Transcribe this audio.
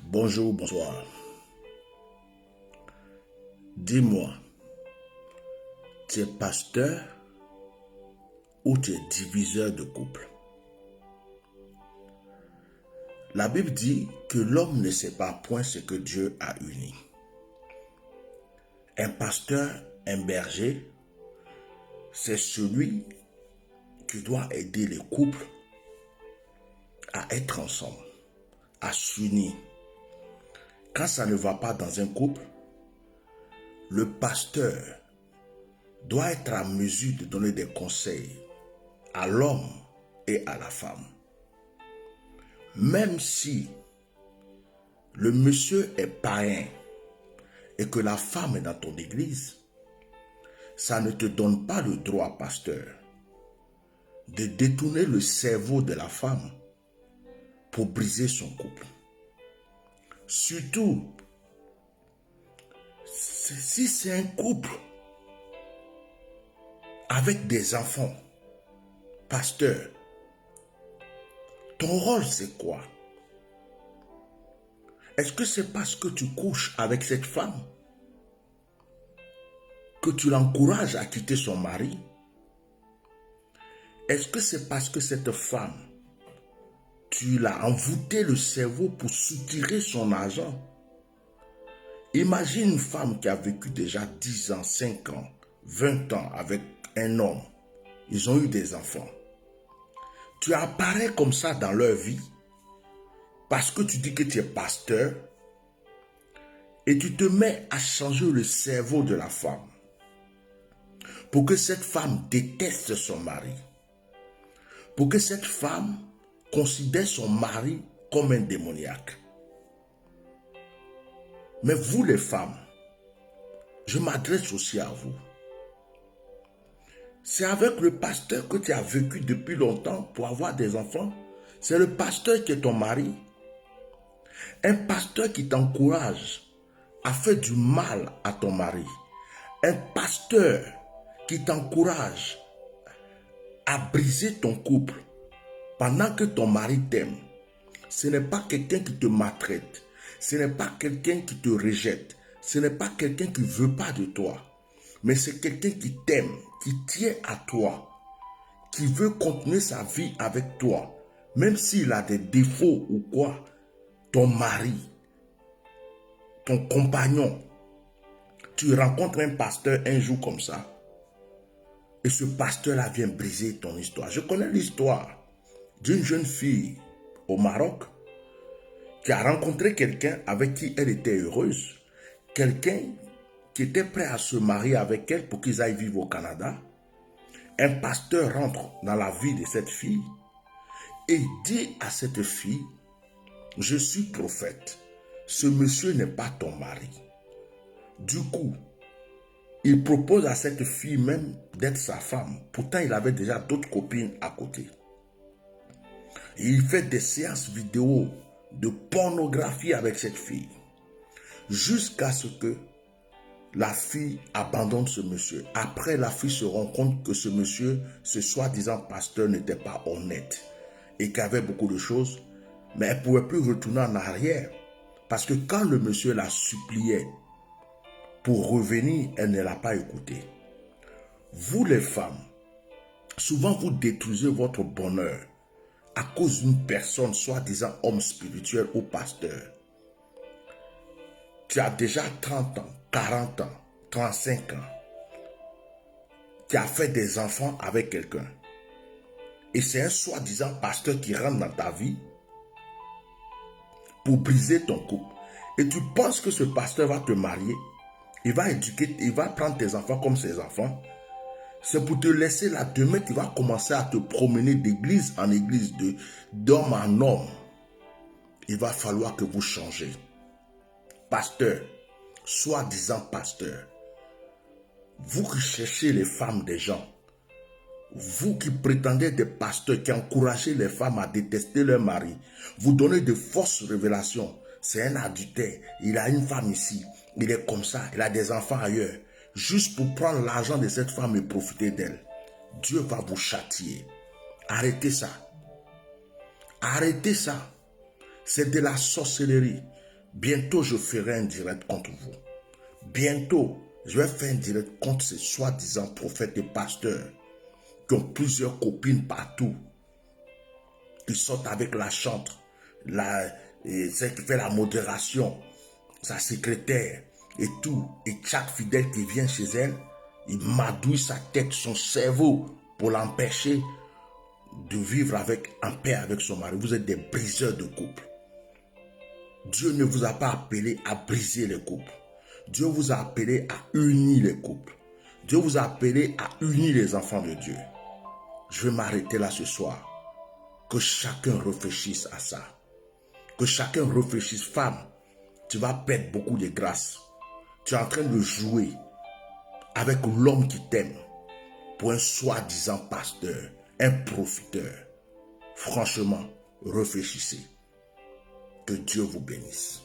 Bonjour, bonsoir. Dis-moi, tu es pasteur ou tu es diviseur de couple? La Bible dit que l'homme ne sait pas point ce que Dieu a uni. Un pasteur, un berger, c'est celui qui doit aider les couples à être ensemble, à s'unir. Quand ça ne va pas dans un couple, le pasteur doit être à mesure de donner des conseils à l'homme et à la femme. Même si le monsieur est païen et que la femme est dans ton église, ça ne te donne pas le droit, pasteur, de détourner le cerveau de la femme pour briser son couple. Surtout, si c'est un couple avec des enfants, pasteur, ton rôle c'est quoi? Est-ce que c'est parce que tu couches avec cette femme que tu l'encourages à quitter son mari? Est-ce que c'est parce que cette femme, tu l'as envoûté le cerveau pour soutirer son argent? Imagine une femme qui a vécu déjà 10 ans, 5 ans, 20 ans avec un homme. Ils ont eu des enfants. Tu apparais comme ça dans leur vie parce que tu dis que tu es pasteur et tu te mets à changer le cerveau de la femme pour que cette femme déteste son mari, pour que cette femme considère son mari comme un démoniaque. Mais vous les femmes, je m'adresse aussi à vous. C'est avec le pasteur que tu as vécu depuis longtemps pour avoir des enfants. C'est le pasteur qui est ton mari. Un pasteur qui t'encourage à faire du mal à ton mari. Un pasteur qui t'encourage à briser ton couple pendant que ton mari t'aime. Ce n'est pas quelqu'un qui te maltraite. Ce n'est pas quelqu'un qui te rejette. Ce n'est pas quelqu'un qui ne veut pas de toi. Mais c'est quelqu'un qui t'aime, qui tient à toi, qui veut continuer sa vie avec toi. Même s'il a des défauts ou quoi, ton mari, ton compagnon, tu rencontres un pasteur un jour comme ça, et ce pasteur-là vient briser ton histoire. Je connais l'histoire d'une jeune fille au Maroc qui a rencontré quelqu'un avec qui elle était heureuse, quelqu'un qui était prêt à se marier avec elle pour qu'ils aillent vivre au Canada. Un pasteur rentre dans la vie de cette fille et dit à cette fille, je suis prophète, ce monsieur n'est pas ton mari. Du coup, il propose à cette fille même d'être sa femme. Pourtant, il avait déjà d'autres copines à côté. Et il fait des séances vidéo de pornographie avec cette fille. Jusqu'à ce que la fille abandonne ce monsieur. Après, la fille se rend compte que ce monsieur, ce soi-disant pasteur, n'était pas honnête et qu'il y avait beaucoup de choses, mais elle ne pouvait plus retourner en arrière. Parce que quand le monsieur la suppliait pour revenir, elle ne l'a pas écouté. Vous les femmes, souvent vous détruisez votre bonheur à cause d'une personne, soi-disant homme spirituel ou pasteur. Tu as déjà 30 ans, 40 ans, 35 ans. Tu as fait des enfants avec quelqu'un. Et c'est un soi-disant pasteur qui rentre dans ta vie pour briser ton couple. Et tu penses que ce pasteur va te marier, il va éduquer, il va prendre tes enfants comme ses enfants. C'est pour te laisser là. Demain, tu vas commencer à te promener d'église en église, d'homme en homme. Il va falloir que vous changez. Pasteur, soi-disant pasteur, vous qui cherchez les femmes des gens, vous qui prétendez des pasteurs qui encouragez les femmes à détester leur mari, vous donnez de fausses révélations. C'est un adultère, il a une femme ici, il est comme ça, il a des enfants ailleurs, juste pour prendre l'argent de cette femme et profiter d'elle. Dieu va vous châtier. Arrêtez ça. Arrêtez ça. C'est de la sorcellerie. Bientôt, je ferai un direct contre vous. Bientôt, je vais faire un direct contre ces soi-disant prophètes et pasteurs qui ont plusieurs copines partout, qui sortent avec la chantre, celle qui fait la modération, sa secrétaire et tout. Et chaque fidèle qui vient chez elle, il madouille sa tête, son cerveau pour l'empêcher de vivre en paix avec son mari. Vous êtes des briseurs de couple. Dieu ne vous a pas appelé à briser les couples. Dieu vous a appelé à unir les couples. Dieu vous a appelé à unir les enfants de Dieu. Je vais m'arrêter là ce soir. Que chacun réfléchisse à ça. Que chacun réfléchisse. Femme, tu vas perdre beaucoup de grâce. Tu es en train de jouer avec l'homme qui t'aime pour un soi-disant pasteur, un profiteur. Franchement, réfléchissez. Que Dieu vous bénisse.